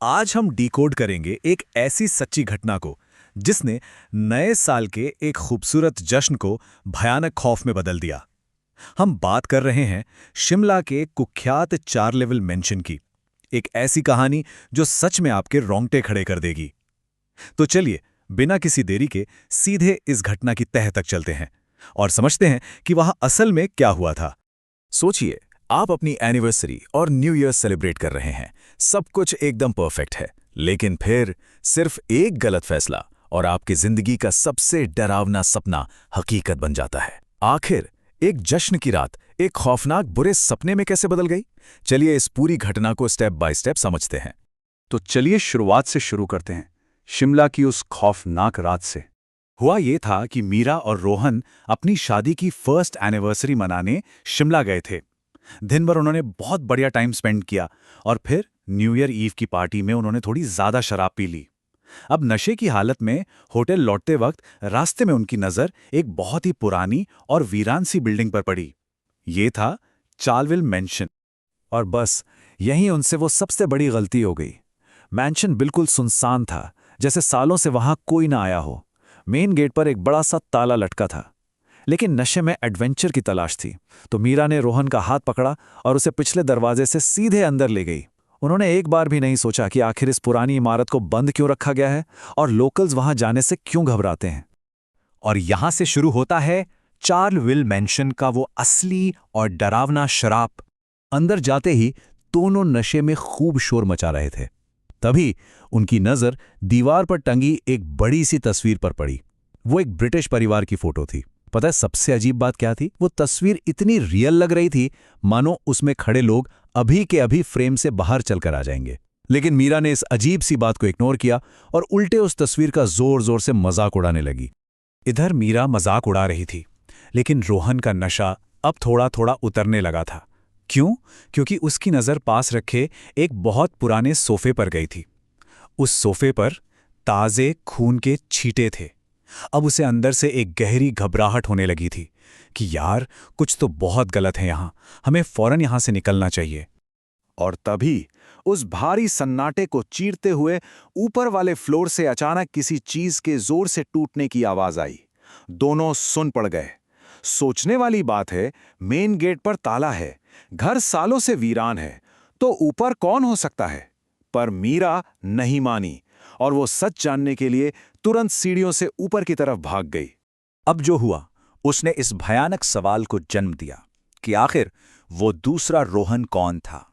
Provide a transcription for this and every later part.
आज हम डिकोड करेंगे एक ऐसी सच्ची घटना को जिसने नए साल के एक खूबसूरत जश्न को भयानक खौफ में बदल दिया। हम बात कर रहे हैं शिमला के कुख्यात 4 लेवल मेंशन की, एक ऐसी कहानी जो सच में आपके रोंगटे खड़े कर देगी। तो चलिए, बिना किसी देरी के सीधे इस घटना की तह तक चलते हैं और समझते हैं कि वहां असल में क्या हुआ था। सोचिए, आप अपनी एनिवर्सरी और न्यू ईयर सेलिब्रेट कर रहे हैं, सब कुछ एकदम परफेक्ट है, लेकिन फिर सिर्फ एक गलत फैसला और आपकी जिंदगी का सबसे डरावना सपना हकीकत बन जाता है। आखिर एक जश्न की रात एक खौफनाक बुरे सपने में कैसे बदल गई? चलिए इस पूरी घटना को स्टेप बाय स्टेप समझते हैं। तो चलिए शुरुआत से शुरू करते हैं, शिमला की उस खौफनाक रात से। हुआ ये था कि मीरा और रोहन अपनी शादी की फर्स्ट एनिवर्सरी मनाने शिमला गए थे। दिन भर उन्होंने बहुत बढ़िया टाइम स्पेंड किया और फिर न्यू ईयर ईव की पार्टी में उन्होंने थोड़ी ज्यादा शराब पी ली। अब नशे की हालत में होटल लौटते वक्त रास्ते में उनकी नजर एक बहुत ही पुरानी और वीरान सी बिल्डिंग पर पड़ी। ये था चार्लविल मैंशन। और बस यहीं उनसे वो सबसे बड़ी गलती हो गई। मैंशन बिल्कुल सुनसान था, जैसे सालों से वहां कोई ना आया हो। मेन गेट पर एक बड़ा सा ताला लटका था। लेकिन नशे में एडवेंचर की तलाश थी, तो मीरा ने रोहन का हाथ पकड़ा और उसे पिछले दरवाजे से सीधे अंदर ले गई। उन्होंने एक बार भी नहीं सोचा कि आखिर इस पुरानी इमारत को बंद क्यों रखा गया है और लोकल्स वहां जाने से क्यों घबराते हैं। और यहां से शुरू होता है चार्लविल मैंशन का वो असली और डरावना श्राप। अंदर जाते ही दोनों नशे में खूब शोर मचा रहे थे। तभी उनकी नजर दीवार पर टंगी एक बड़ी सी तस्वीर पर पड़ी। वो एक ब्रिटिश परिवार की फोटो थी। पता है सबसे अजीब बात क्या थी? वो तस्वीर इतनी रियल लग रही थी मानो उसमें खड़े लोग अभी के अभी फ्रेम से बाहर चलकर आ जाएंगे। लेकिन मीरा ने इस अजीब सी बात को इग्नोर किया और उल्टे उस तस्वीर का जोर जोर से मजाक उड़ाने लगी। इधर मीरा मजाक उड़ा रही थी, लेकिन रोहन का नशा अब थोड़ा थोड़ा उतरने लगा था। क्यों? क्योंकि उसकी नजर पास रखे एक बहुत पुराने सोफे पर गई थी। उस सोफे पर ताजे खून के छींटे थे। अब उसे अंदर से एक गहरी घबराहट होने लगी थी कि यार, कुछ तो बहुत गलत है यहां, हमें फौरन यहां से निकलना चाहिए। और तभी उस भारी सन्नाटे को चीरते हुए ऊपर वाले फ्लोर से अचानक किसी चीज के जोर से टूटने की आवाज आई। दोनों सुन पड़ गए। सोचने वाली बात है, मेन गेट पर ताला है, घर सालों से वीरान है, तो ऊपर कौन हो सकता है? पर मीरा नहीं मानी और वो सच जानने के लिए तुरंत सीढ़ियों से ऊपर की तरफ भाग गई। अब जो हुआ उसने इस भयानक सवाल को जन्म दिया कि आखिर वो दूसरा रोहन कौन था।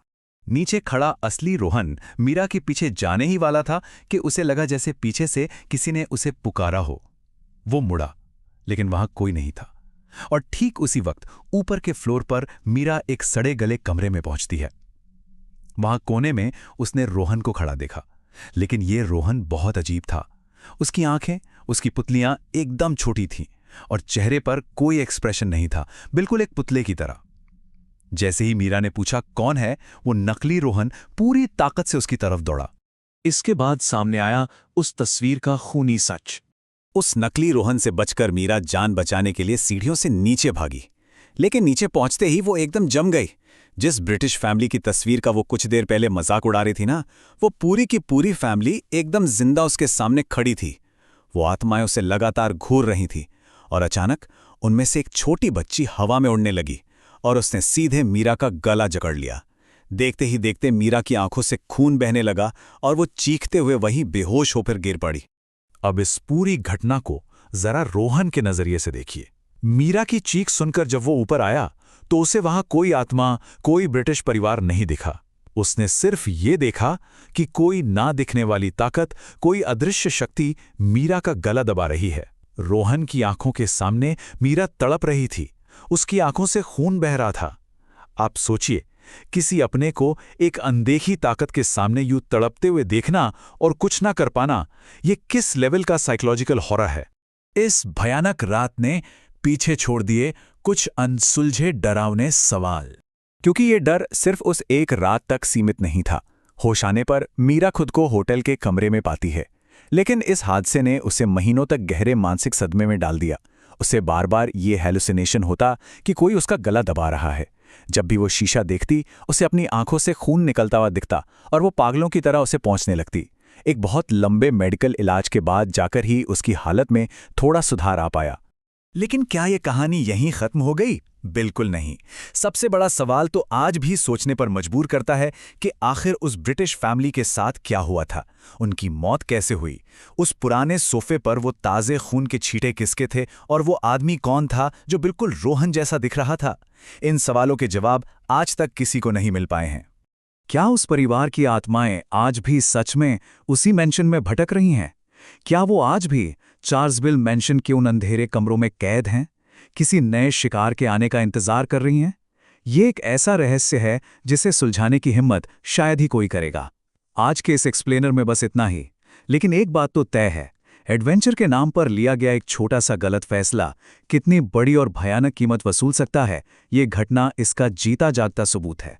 नीचे खड़ा असली रोहन मीरा के पीछे जाने ही वाला था कि उसे लगा जैसे पीछे से किसी ने उसे पुकारा हो। वो मुड़ा, लेकिन वहां कोई नहीं था। और ठीक उसी वक्त ऊपर के फ्लोर पर मीरा एक सड़े गले कमरे में पहुंचती है। वहां कोने में उसने रोहन को खड़ा देखा, लेकिन ये रोहन बहुत अजीब था। उसकी आंखें, उसकी पुतलियां एकदम छोटी थीं और चेहरे पर कोई एक्सप्रेशन नहीं था, बिल्कुल एक पुतले की तरह। जैसे ही मीरा ने पूछा कौन है, वो नकली रोहन पूरी ताकत से उसकी तरफ दौड़ा। इसके बाद सामने आया उस तस्वीर का खूनी सच। उस नकली रोहन से बचकर मीरा जान बचाने के लिए सीढ़ियों से नीचे भागी, लेकिन नीचे पहुंचते ही वो एकदम जम गई। जिस ब्रिटिश फैमिली की तस्वीर का वो कुछ देर पहले मजाक उड़ा रही थी ना, वो पूरी की पूरी फैमिली एकदम जिंदा उसके सामने खड़ी थी। वो आत्माएं उसे लगातार घूर रही थी और अचानक उनमें से एक छोटी बच्ची हवा में उड़ने लगी और उसने सीधे मीरा का गला जकड़ लिया। देखते ही देखते मीरा की आंखों से खून बहने लगा और वो चीखते हुए वहीं बेहोश होकर गिर पड़ी। अब इस पूरी घटना को जरा रोहन के नजरिए से देखिए। मीरा की चीख सुनकर जब वो ऊपर आया तो उसे वहां कोई आत्मा, कोई ब्रिटिश परिवार नहीं दिखा। उसने सिर्फ ये देखा कि कोई ना दिखने वाली ताकत, कोई अदृश्य शक्ति मीरा का गला दबा रही है। रोहन की आंखों के सामने मीरा तड़प रही थी, उसकी आंखों से खून बह रहा था। आप सोचिए, किसी अपने को एक अनदेखी ताकत के सामने यूं तड़पते हुए देखना और कुछ ना कर पाना, ये किस लेवल का साइकोलॉजिकल हॉरर है। इस भयानक रात ने पीछे छोड़ दिए कुछ अनसुलझे डरावने सवाल, क्योंकि ये डर सिर्फ उस एक रात तक सीमित नहीं था। होश आने पर मीरा खुद को होटल के कमरे में पाती है, लेकिन इस हादसे ने उसे महीनों तक गहरे मानसिक सदमे में डाल दिया। उसे बार बार ये हैलुसिनेशन होता कि कोई उसका गला दबा रहा है, जब भी वो शीशा देखती उसे अपनी आंखों से खून निकलता हुआ दिखता और वो पागलों की तरह उसे पहुंचने लगती। एक बहुत लंबे मेडिकल इलाज के बाद जाकर ही उसकी हालत में थोड़ा सुधार आ पाया। लेकिन क्या ये कहानी यहीं खत्म हो गई? बिल्कुल नहीं। सबसे बड़ा सवाल तो आज भी सोचने पर मजबूर करता है कि आखिर उस ब्रिटिश फैमिली के साथ क्या हुआ था, उनकी मौत कैसे हुई, उस पुराने सोफे पर वो ताज़े खून के छींटे किसके थे और वो आदमी कौन था जो बिल्कुल रोहन जैसा दिख रहा था। इन सवालों के जवाब आज तक किसी को नहीं मिल पाए हैं। क्या उस परिवार की आत्माएं आज भी सच में उसी मैंशन में भटक रही हैं? क्या वो आज भी चार्ल्सविल मैंशन के उन अंधेरे कमरों में कैद हैं, किसी नए शिकार के आने का इंतजार कर रही हैं? ये एक ऐसा रहस्य है जिसे सुलझाने की हिम्मत शायद ही कोई करेगा। आज के इस एक्सप्लेनर में बस इतना ही, लेकिन एक बात तो तय है, एडवेंचर के नाम पर लिया गया एक छोटा सा गलत फैसला कितनी बड़ी और भयानक कीमत वसूल सकता है, ये घटना इसका जीता जागता सबूत है।